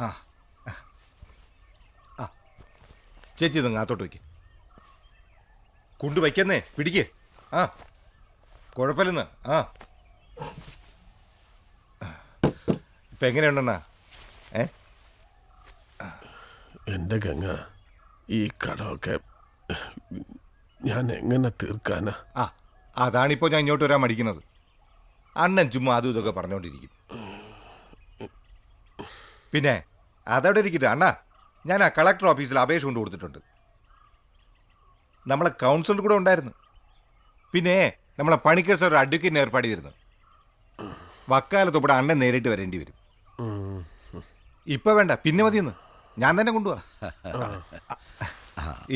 ആ ആ ചേച്ചി ഇത് അകത്തോട്ട് വയ്ക്ക്. കൊണ്ടുവയ്ക്കുന്നേ, പിടിക്കേ. ആ കുഴപ്പമില്ലെന്ന്. ആ ഇപ്പം എങ്ങനെയുണ്ടെന്നാ? എൻ്റെ ഗംഗ, ഈ കടമൊക്കെ ഞാൻ എങ്ങനെ തീർക്കാനാ? ആ അതാണിപ്പോൾ ഞാൻ ഇങ്ങോട്ട് വരാൻ മടിക്കുന്നത്. അണ്ണൻ ചുമ്മാ അതും ഇതൊക്കെ പറഞ്ഞുകൊണ്ടിരിക്കും. പിന്നെ അതവിടെ ഇരിക്കട്ടെ അണ്ണാ, ഞാൻ ആ കളക്ടർ ഓഫീസിൽ അപേക്ഷ കൊണ്ട് കൊടുത്തിട്ടുണ്ട്. നമ്മളെ കൗൺസിലർ കൂടെ ഉണ്ടായിരുന്നു. പിന്നെ നമ്മളെ പണിക്കർ സാർ ഒരു അഡ്വക്കേറ്റിന് ഏർപ്പാട് ചെയ്തിരുന്നു. വക്കാലത്തൊപ്പിടെ അണ്ണൻ നേരിട്ട് വരേണ്ടി വരും. ഇപ്പം വേണ്ട, പിന്നെ മതിയെന്ന്. ഞാൻ തന്നെ കൊണ്ടുപോവാ.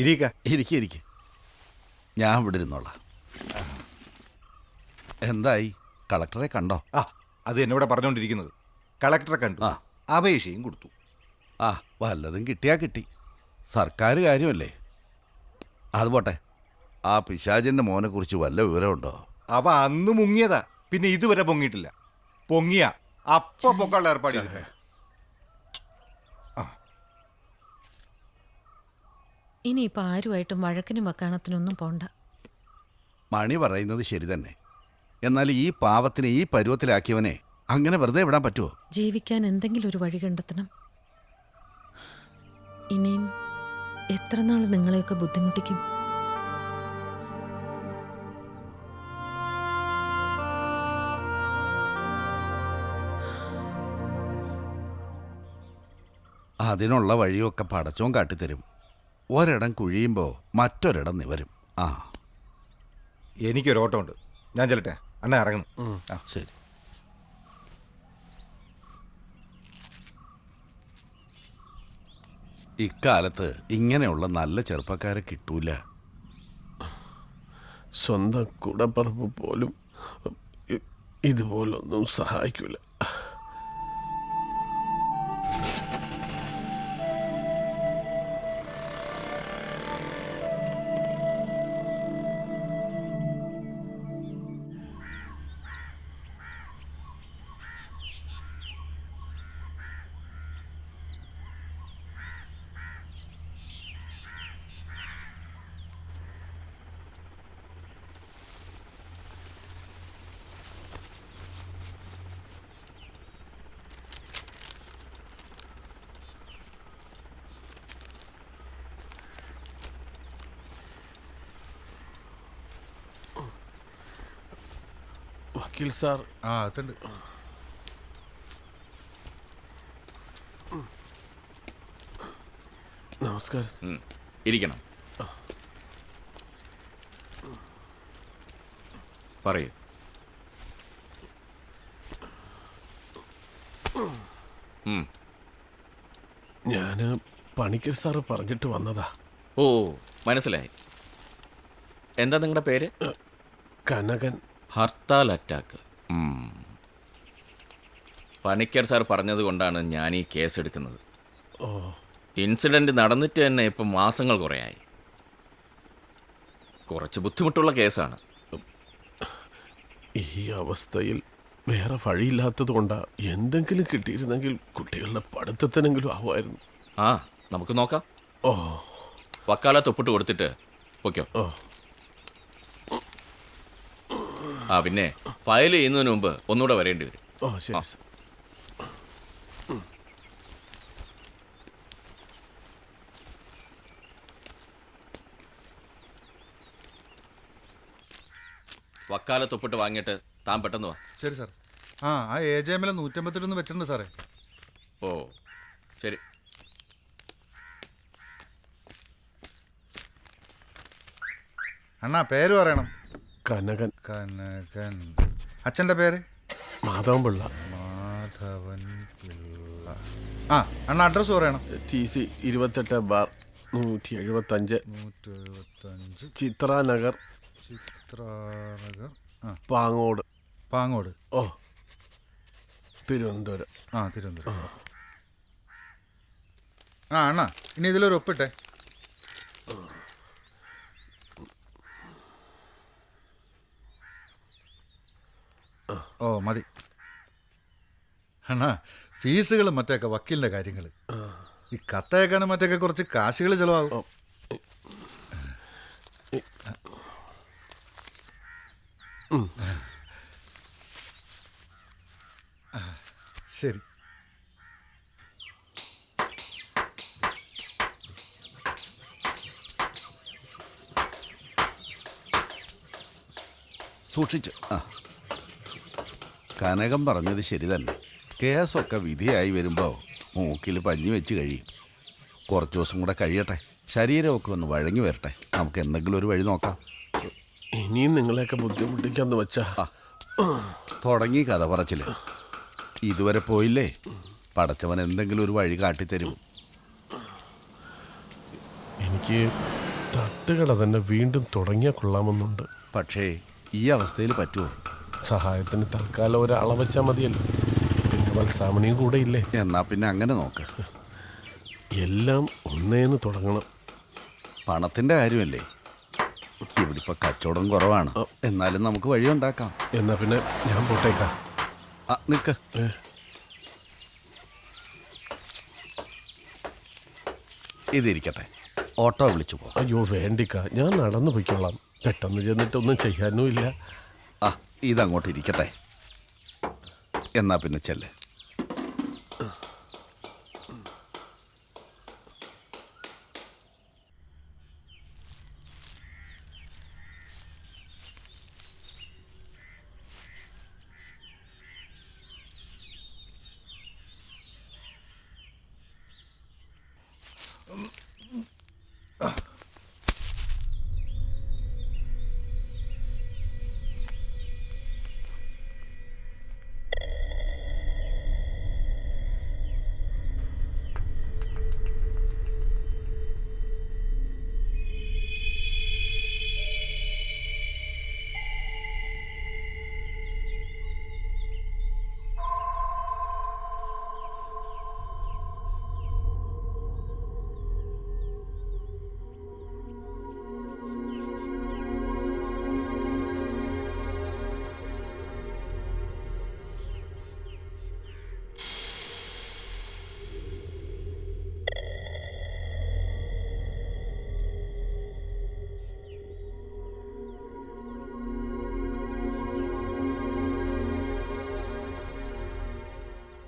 ഇരിക്കെ ഞാൻ ഇവിടെ ഇരുന്നോളാം. എന്തായി, കളക്ടറെ കണ്ടോ? ആ അത് എന്നോട് പറഞ്ഞുകൊണ്ടിരിക്കുന്നത്. കളക്ടറെ കണ്ടു, അപേക്ഷയും കൊടുത്തു. ആ വല്ലതും കിട്ടിയാ കിട്ടി. സർക്കാർ കാര്യമല്ലേ. അത് പോട്ടെ, ആ പിശാചിൻ്റെ മോനെ കുറിച്ച് വല്ല വിവരമുണ്ടോ? അവ അന്ന് മുങ്ങിയതാ, പിന്നെ ഇതുവരെ പൊങ്ങിയിട്ടില്ല. പൊങ്ങിയ അപ്പൊ പൊക്കാനുള്ള ഏർപ്പാട് ചെയ്തു. ഇനിയിപ്പോൾ ആരുമായിട്ടും വഴക്കിനും വക്കാണത്തിനൊന്നും പോണ്ട. മണി പറയുന്നത് ശരി തന്നെ. എന്നാൽ ഈ പാവത്തിനെ ഈ പരുവത്തിലാക്കിയവനെ അങ്ങനെ വെറുതെ വിടാൻ പറ്റുമോ? ജീവിക്കാൻ എന്തെങ്കിലും ഒരു വഴി കണ്ടെത്തണം. ഇനിയും എത്ര നാൾ നിങ്ങളെയൊക്കെ ബുദ്ധിമുട്ടിക്കും? അതിനുള്ള വഴിയൊക്കെ പടച്ചോൻ കാട്ടിത്തരും. ഒരിടം കുഴിയുമ്പോൾ മറ്റൊരിടം നിവരും. ആ എനിക്കൊരോട്ടമുണ്ട്, ഞാൻ ചെല്ലട്ടെ. അണ്ണ ഇറങ്ങണം. ആ ശരി. ഇക്കാലത്ത് ഇങ്ങനെയുള്ള നല്ല ചെറുപ്പക്കാരെ കിട്ടൂല. സ്വന്തം കൂടപ്പറപ്പ് പോലും ഇതുപോലൊന്നും സഹായിക്കൂല. വക്കീൽ സാർ. ആ അതുണ്ട്. നമസ്കാരം. ഇരിക്കണം. പറയൂ. ഞാന് പണിക്കർ സാറ് പറഞ്ഞിട്ട് വന്നതാ. ഓ മനസ്സിലായി. എന്താ നിങ്ങളുടെ പേര്? കനകൻ. ഹർത്താൽ അറ്റാക്ക്. പണിക്കർ സാർ പറഞ്ഞത് കൊണ്ടാണ് ഞാൻ ഈ കേസ് എടുക്കുന്നത്. ഓ, ഇൻസിഡൻറ്റ് നടന്നിട്ട് തന്നെ ഇപ്പം മാസങ്ങൾ കുറയായി. കുറച്ച് ബുദ്ധിമുട്ടുള്ള കേസാണ്. ഈ അവസ്ഥയിൽ വേറെ വഴിയില്ലാത്തത് കൊണ്ടാ. എന്തെങ്കിലും കിട്ടിയിരുന്നെങ്കിൽ കുട്ടികളുടെ പഠിത്തത്തിനെങ്കിലും ആവുമായിരുന്നു. ആ നമുക്ക് നോക്കാം. ഓ, വക്കാലത്ത് ഒപ്പിട്ട് കൊടുത്തിട്ട് ഓക്കെ. ഓ, ആ പിന്നെ ഫയൽ ചെയ്യുന്നതിന് മുമ്പ് ഒന്നുകൂടെ വരേണ്ടി വരും. ഓ ശരി സാർ. വക്കാലത്ത് ഒപ്പിട്ട് വാങ്ങിയിട്ട് താൻ പെട്ടെന്ന് വാ. ശരി സാർ. ആ AJML 151 വെച്ചിട്ടുണ്ട് സാറേ. ഓ ശരി. അണ്ണാ പേര് പറയണം. കനകൻ. കനകൻ. അച്ഛൻ്റെ പേര്? മാധവൻ പിള്ള. മാധവൻ പിള്ള. ആ അണ്ണ അഡ്രസ്സ് പറയണം. TC 28/175 175 ചിത്രാനഗർ. ചിത്രാനഗർ. പാങ്ങോട്. പാങ്ങോട്. ഓ, തിരുവനന്തപുരം. തിരുവനന്തപുരം. അണ്ണാ ഇനി ഇതിലൊരു ഒപ്പിട്ടെ. ഓ മതി. അണ്ണാ ഫീസുകളും മറ്റൊക്കെ വക്കീലിന്റെ കാര്യങ്ങൾ. ഈ കത്തയക്കാനും മറ്റൊക്കെ കുറച്ച് കാശുകൾ ചിലവാകും. ശരി. സൂക്ഷിച്ച്. കനകം പറഞ്ഞത് ശരി തന്നെ. കേസൊക്കെ വിധിയായി വരുമ്പോൾ മൂക്കിൽ പഞ്ഞി വെച്ച് കഴിയും. കുറച്ച് ദിവസം കൂടെ കഴിയട്ടെ, ശരീരമൊക്കെ ഒന്ന് വഴങ്ങി വരട്ടെ. നമുക്ക് എന്തെങ്കിലും ഒരു വഴി നോക്കാം. ഇനിയും നിങ്ങളെയൊക്കെ ബുദ്ധിമുട്ടിക്കാന്ന് വെച്ചാ തുടങ്ങി കഥ പറച്ചില്. ഇതുവരെ പോയില്ലേ, പടച്ചവൻ എന്തെങ്കിലും ഒരു വഴി കാട്ടിത്തരും. എനിക്ക് തട്ടുകട തന്നെ വീണ്ടും തുടങ്ങിയാൽ കൊള്ളാമെന്നുണ്ട്. പക്ഷേ ഈ അവസ്ഥയിൽ പറ്റുമോ? സഹായത്തിന് തൽക്കാലം ഒരാളെ വെച്ചാൽ മതിയല്ലോ. പിന്നെ വത്സാമണിയും കൂടെ ഇല്ലേ? എന്നാ പിന്നെ അങ്ങനെ നോക്ക്. എല്ലാം ഒന്നേന്ന് തുടങ്ങണം. പണത്തിൻ്റെ കാര്യമല്ലേ, ഇവിടെ ഇപ്പം കച്ചവടം കുറവാണ്. എന്നാലും നമുക്ക് വഴിയുണ്ടാക്കാം. എന്നാ പിന്നെ ഞാൻ പോട്ടേക്കാം. നിക്ക്. ഇതിരിക്കട്ടെ, ഓട്ടോ വിളിച്ചു പോ. അയ്യോ വേണ്ടിക്ക, ഞാൻ നടന്നു പോയിക്കോളാം. പെട്ടെന്ന് ചെന്നിട്ടൊന്നും ചെയ്യാനും ഇല്ല. ഇതങ്ങോട്ട് ഇരിക്കട്ടെ. എന്നാ പിന്നെ ചെല്ലേ.